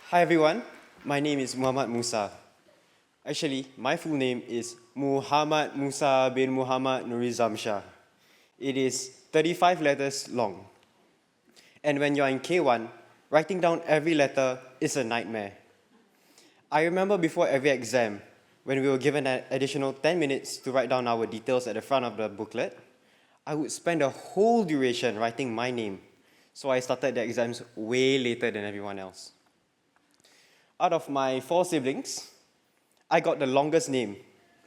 Hi everyone, my name is Muhammad Musa. Actually, my full name is Muhammad Musa bin Muhammad Nurizam Shah. It is 35 letters long. And when you're in K1, writing down every letter is a nightmare. I remember before every exam, when we were given an additional 10 minutes to write down our details at the front of the booklet, I would spend the whole duration writing my name. So I started the exams way later than everyone else. Out of my 4 siblings, I got the longest name,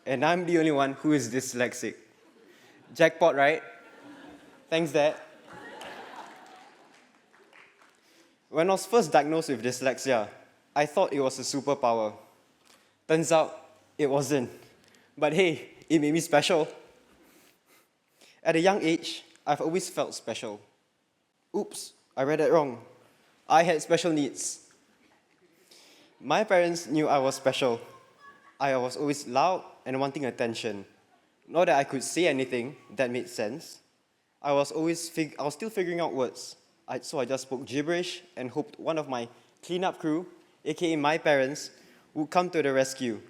and I'm the only one who is dyslexic. Jackpot, right? Thanks, Dad. When I was first diagnosed with dyslexia, I thought it was a superpower. Turns out, it wasn't. But hey, it made me special. At a young age, I've always felt special. Oops, I read that wrong. I had special needs. My parents knew I was special. I was always loud and wanting attention. Not that I could say anything that made sense. I was still figuring out words. So I just spoke gibberish and hoped one of my cleanup crew, aka my parents, would come to the rescue.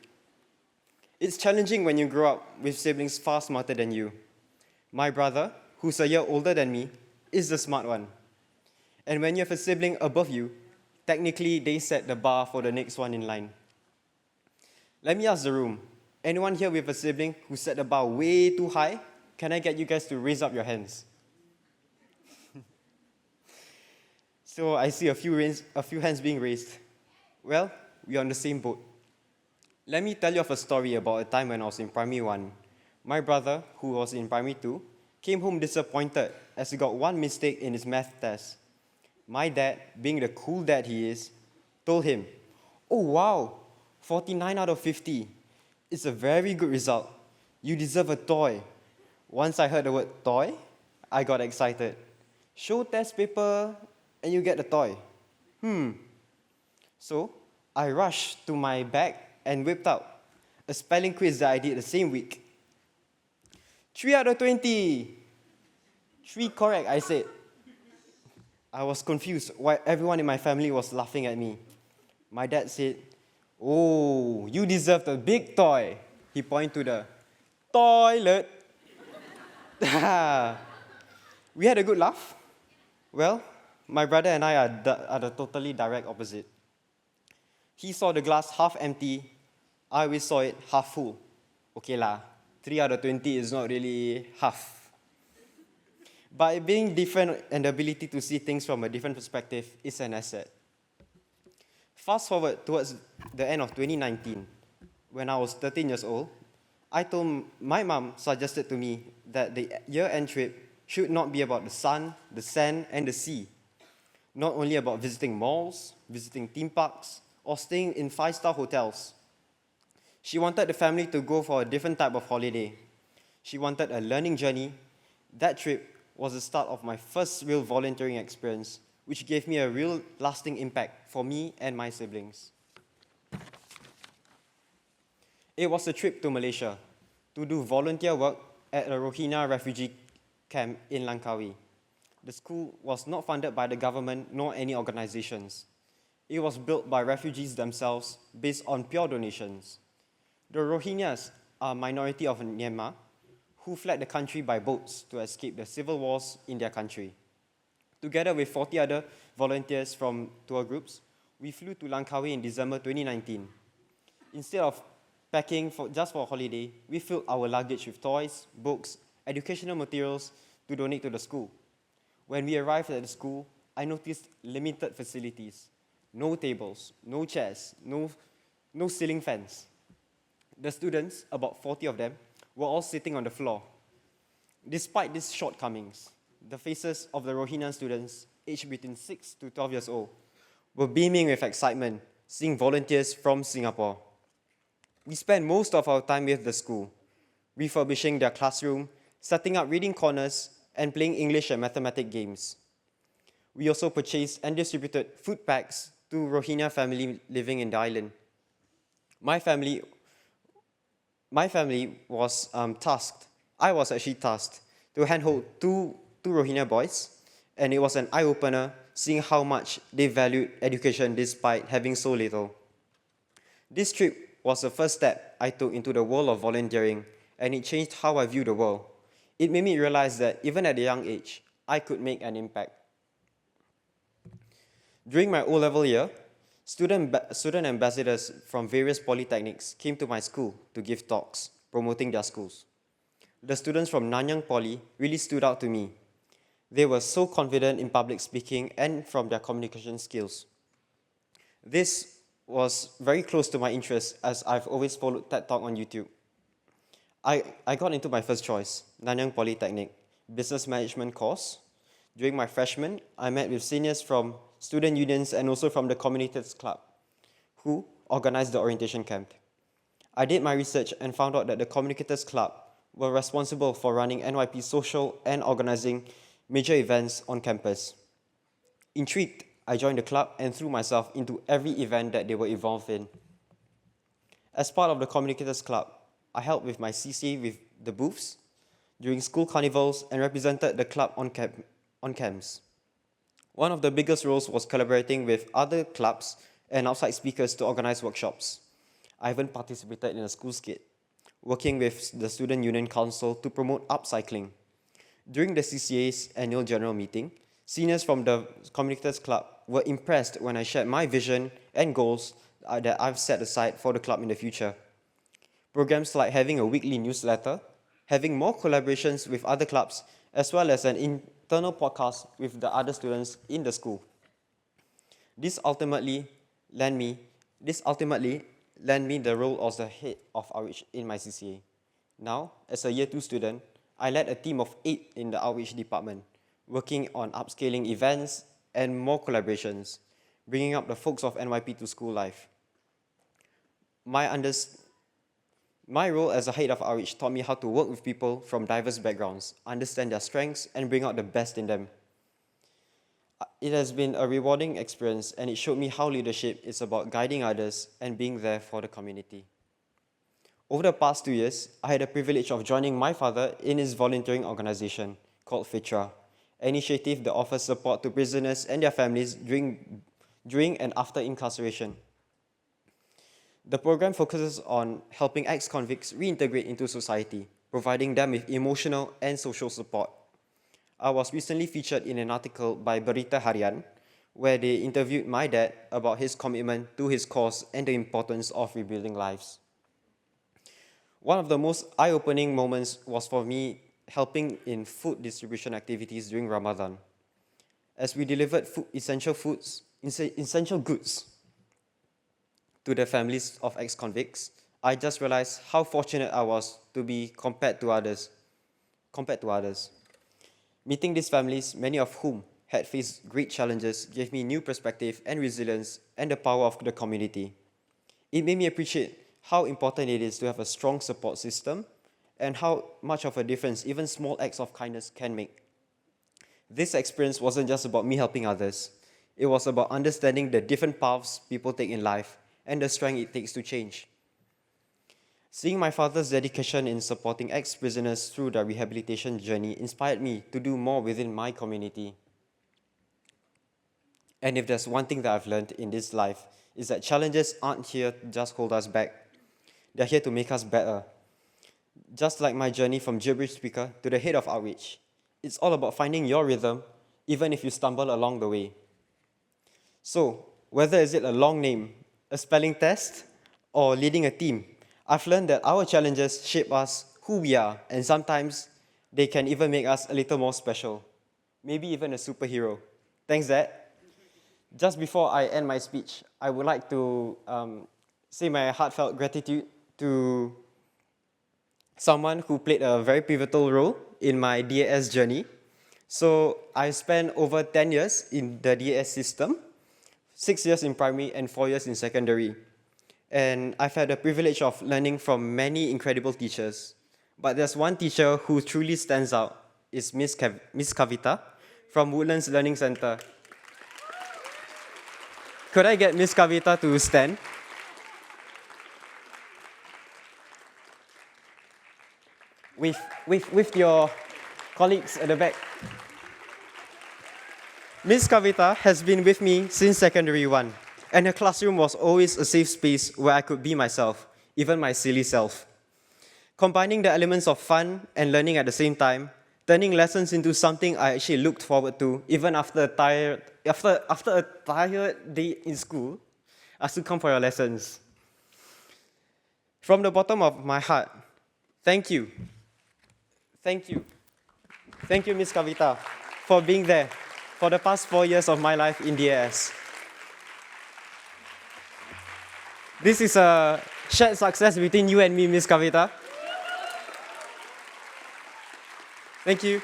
It's challenging when you grow up with siblings far smarter than you. My brother, who's a year older than me, is the smart one. And when you have a sibling above you, technically they set the bar for the next one in line. Let me ask the room, anyone here with a sibling who set the bar way too high? Can I get you guys to raise up your hands? So I see a few hands being raised. Well, we're on the same boat. Let me tell you of a story about a time when I was in primary 1. My brother, who was in primary 2, came home disappointed as he got one mistake in his math test. My dad, being the cool dad he is, told him, "Oh wow, 49 out of 50. It's a very good result. You deserve a toy." Once I heard the word toy, I got excited. Show test paper and you get the toy. So I rushed to my bag and whipped out a spelling quiz that I did the same week. 3 out of 20. 3 correct, I said. I was confused why everyone in my family was laughing at me. My dad said, "Oh, you deserve a big toy." He pointed to the toilet. We had a good laugh. Well, my brother and I are the totally direct opposite. He saw the glass half empty. I always saw it half full. Okay lah, 3 out of 20 is not really half. But being different and the ability to see things from a different perspective is an asset. Fast forward towards the end of 2019, when I was 13 years old, my mom suggested to me that the year-end trip should not be about the sun, the sand, and the sea. Not only about visiting malls, visiting theme parks, or staying in 5-star hotels. She wanted the family to go for a different type of holiday. She wanted a learning journey. That trip was the start of my first real volunteering experience, which gave me a real lasting impact for me and my siblings. It was a trip to Malaysia to do volunteer work at a Rohingya refugee camp in Langkawi. The school was not funded by the government nor any organizations. It was built by refugees themselves based on pure donations. The Rohingyas are a minority of Myanmar who fled the country by boats to escape the civil wars in their country. Together with 40 other volunteers from tour groups, we flew to Langkawi in December 2019. Instead of packing just for a holiday, we filled our luggage with toys, books, educational materials to donate to the school. When we arrived at the school, I noticed limited facilities. No tables, no chairs, no ceiling fans. The students, about 40 of them, were all sitting on the floor. Despite these shortcomings, the faces of the Rohingya students, aged between 6 to 12 years old, were beaming with excitement, seeing volunteers from Singapore. We spent most of our time with the school, refurbishing their classroom, setting up reading corners, and playing English and mathematics games. We also purchased and distributed food packs to Rohingya families living in the island. My family was tasked. I was actually tasked to handhold two Rohingya boys, and it was an eye-opener seeing how much they valued education despite having so little. This trip was the first step I took into the world of volunteering, and it changed how I view the world. It made me realize that even at a young age, I could make an impact. During my O-level year, student ambassadors from various polytechnics came to my school to give talks promoting their schools. The students from Nanyang Poly really stood out to me. They were so confident in public speaking and from their communication skills. This was very close to my interest as I've always followed TED Talk on YouTube. I got into my first choice, Nanyang Polytechnic, business management course. During my freshman, I met with seniors from student unions and also from the Communicators Club, who organized the orientation camp. I did my research and found out that the Communicators Club were responsible for running NYP social and organizing major events on campus. Intrigued, I joined the club and threw myself into every event that they were involved in. As part of the Communicators Club, I helped with my CCA with the booths, during school carnivals, and represented the club on camps. One of the biggest roles was collaborating with other clubs and outside speakers to organize workshops. I even participated in a school skit, working with the Student Union Council to promote upcycling. During the CCA's annual general meeting, seniors from the Communicators Club were impressed when I shared my vision and goals that I've set aside for the club in the future. Programs like having a weekly newsletter, having more collaborations with other clubs, as well as an internal podcast with the other students in the school. This ultimately lent me the role as the head of outreach in my CCA. Now, as a Year 2 student, I led a team of 8 in the outreach department, working on upscaling events and more collaborations, bringing up the folks of NYP to school life. My role as a head of outreach taught me how to work with people from diverse backgrounds, understand their strengths, and bring out the best in them. It has been a rewarding experience, and it showed me how leadership is about guiding others and being there for the community. Over the past 2 years, I had the privilege of joining my father in his volunteering organization called FITRA, an initiative that offers support to prisoners and their families during and after incarceration. The program focuses on helping ex-convicts reintegrate into society, providing them with emotional and social support. I was recently featured in an article by Berita Harian, where they interviewed my dad about his commitment to his cause and the importance of rebuilding lives. One of the most eye-opening moments was for me helping in food distribution activities during Ramadan. As we delivered essential goods to the families of ex-convicts, I just realized how fortunate I was to be compared to others. Meeting these families, many of whom had faced great challenges, gave me new perspective and resilience and the power of the community. It made me appreciate how important it is to have a strong support system and how much of a difference even small acts of kindness can make. This experience wasn't just about me helping others. It was about understanding the different paths people take in life and the strength it takes to change. Seeing my father's dedication in supporting ex-prisoners through their rehabilitation journey inspired me to do more within my community. And if there's one thing that I've learned in this life, is that challenges aren't here to just hold us back. They're here to make us better. Just like my journey from gibberish speaker to the head of outreach, it's all about finding your rhythm, even if you stumble along the way. So, whether is it a long name, a spelling test, or leading a team, I've learned that our challenges shape us who we are, and sometimes they can even make us a little more special, maybe even a superhero. Thanks, Dad. Just before I end my speech, I would like to say my heartfelt gratitude to someone who played a very pivotal role in my DAS journey. So I spent over 10 years in the DAS system, 6 years in primary and 4 years in secondary. And I've had the privilege of learning from many incredible teachers. But there's one teacher who truly stands out, is Miss Kavita from Woodlands Learning Center. Could I get Miss Kavita to stand? With your colleagues at the back. Miss Kavita has been with me since secondary 1, and her classroom was always a safe space where I could be myself, even my silly self. Combining the elements of fun and learning at the same time, turning lessons into something I actually looked forward to, even after a tired day in school, I still come for your lessons. From the bottom of my heart, thank you. Thank you. Thank you, Miss Kavita, for being there for the past 4 years of my life in DAS. This is a shared success between you and me, Miss Kavita. Thank you.